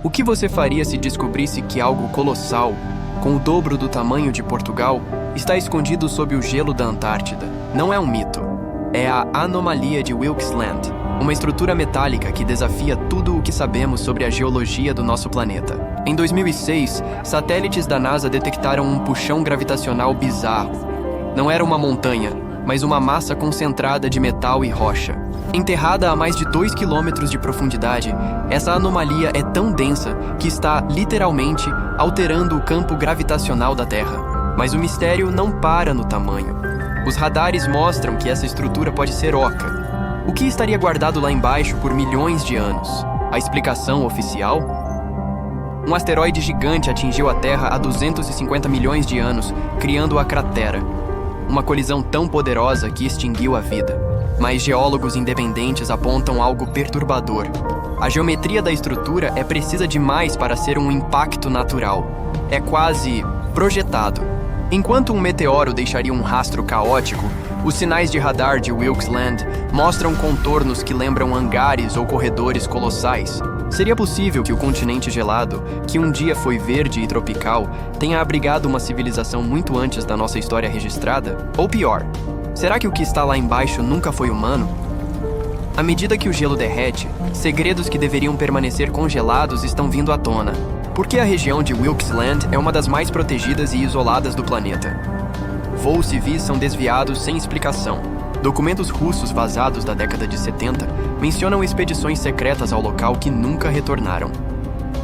O que você faria se descobrisse que algo colossal, com o dobro do tamanho de Portugal, está escondido sob o gelo da Antártida? Não é um mito. É a anomalia de Wilkes Land, uma estrutura metálica que desafia tudo o que sabemos sobre a geologia do nosso planeta. Em 2006, satélites da NASA detectaram um puxão gravitacional bizarro. Não era uma montanha, mas uma massa concentrada de metal e rocha. Enterrada a mais de 2 quilômetros de profundidade, essa anomalia é tão densa que está, literalmente, alterando o campo gravitacional da Terra. Mas o mistério não para no tamanho. Os radares mostram que essa estrutura pode ser oca. O que estaria guardado lá embaixo por milhões de anos? A explicação oficial? Um asteroide gigante atingiu a Terra há 250 milhões de anos, criando a cratera. Uma colisão tão poderosa que extinguiu a vida. Mas geólogos independentes apontam algo perturbador. A geometria da estrutura é precisa demais para ser um impacto natural. É quase projetado. Enquanto um meteoro deixaria um rastro caótico, os sinais de radar de Wilkes Land mostram contornos que lembram hangares ou corredores colossais. Seria possível que o continente gelado, que um dia foi verde e tropical, tenha abrigado uma civilização muito antes da nossa história registrada? Ou pior, será que o que está lá embaixo nunca foi humano? À medida que o gelo derrete, segredos que deveriam permanecer congelados estão vindo à tona. Porque a região de Wilkes Land é uma das mais protegidas e isoladas do planeta. Voos civis são desviados sem explicação. Documentos russos vazados da década de 70 mencionam expedições secretas ao local que nunca retornaram.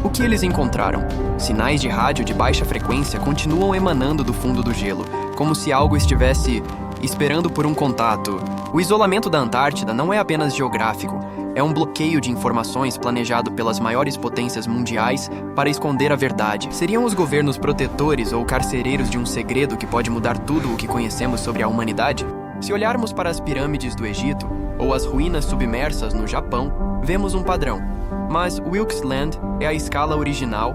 O que eles encontraram? Sinais de rádio de baixa frequência continuam emanando do fundo do gelo, como se algo estivesse esperando por um contato. O isolamento da Antártida não é apenas geográfico, é um bloqueio de informações planejado pelas maiores potências mundiais para esconder a verdade. Seriam os governos protetores ou carcereiros de um segredo que pode mudar tudo o que conhecemos sobre a humanidade? Se olharmos para as pirâmides do Egito ou as ruínas submersas no Japão, vemos um padrão. Mas Wilkes Land é a escala original?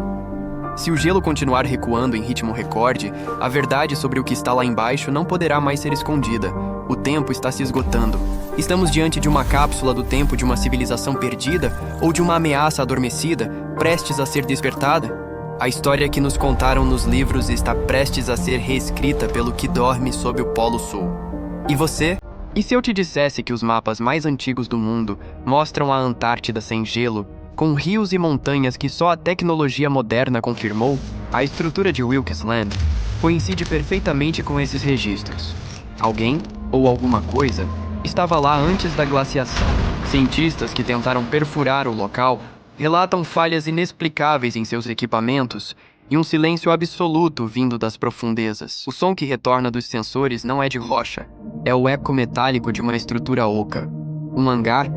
Se o gelo continuar recuando em ritmo recorde, a verdade sobre o que está lá embaixo não poderá mais ser escondida. O tempo está se esgotando. Estamos diante de uma cápsula do tempo de uma civilização perdida ou de uma ameaça adormecida, prestes a ser despertada? A história que nos contaram nos livros está prestes a ser reescrita pelo que dorme sob o Polo Sul. E você? E se eu te dissesse que os mapas mais antigos do mundo mostram a Antártida sem gelo, com rios e montanhas que só a tecnologia moderna confirmou? A estrutura de Wilkes Land coincide perfeitamente com esses registros. Alguém, ou alguma coisa, estava lá antes da glaciação. Cientistas que tentaram perfurar o local relatam falhas inexplicáveis em seus equipamentos e um silêncio absoluto vindo das profundezas. O som que retorna dos sensores não é de rocha, é o eco metálico de uma estrutura oca. Um hangar?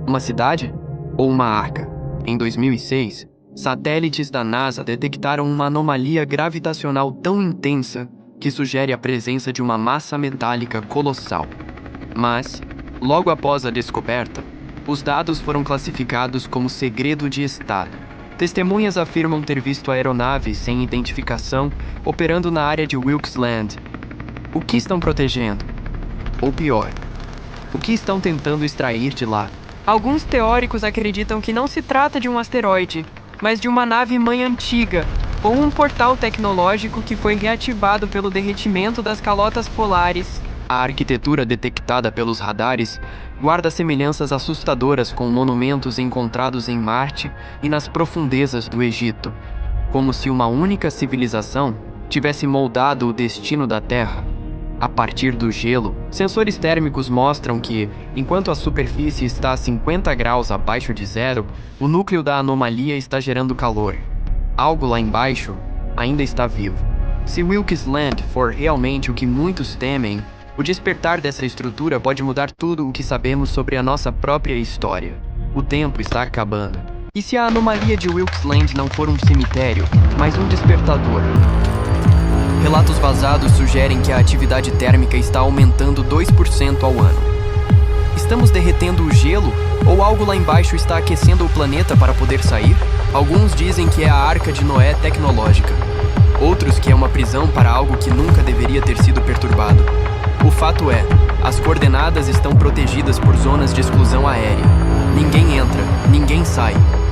Uma cidade? Ou uma arca? Em 2006, satélites da NASA detectaram uma anomalia gravitacional tão intensa que sugere a presença de uma massa metálica colossal. Mas, logo após a descoberta, os dados foram classificados como segredo de Estado. Testemunhas afirmam ter visto aeronaves sem identificação operando na área de Wilkes Land. O que estão protegendo? Ou pior, o que estão tentando extrair de lá? Alguns teóricos acreditam que não se trata de um asteroide, mas de uma nave-mãe antiga, ou um portal tecnológico que foi reativado pelo derretimento das calotas polares. A arquitetura detectada pelos radares guarda semelhanças assustadoras com monumentos encontrados em Marte e nas profundezas do Egito, como se uma única civilização tivesse moldado o destino da Terra. A partir do gelo, sensores térmicos mostram que, enquanto a superfície está a 50 graus abaixo de zero, o núcleo da anomalia está gerando calor. Algo lá embaixo ainda está vivo. Se Wilkes Land for realmente o que muitos temem, o despertar dessa estrutura pode mudar tudo o que sabemos sobre a nossa própria história. O tempo está acabando. E se a anomalia de Wilkes Land não for um cemitério, mas um despertador? Relatos vazados sugerem que a atividade térmica está aumentando 2% ao ano. Estamos derretendo o gelo? Ou algo lá embaixo está aquecendo o planeta para poder sair? Alguns dizem que é a Arca de Noé tecnológica. Outros que é uma prisão para algo que nunca deveria ter sido perturbado. O fato é, as coordenadas estão protegidas por zonas de exclusão aérea. Ninguém entra, ninguém sai.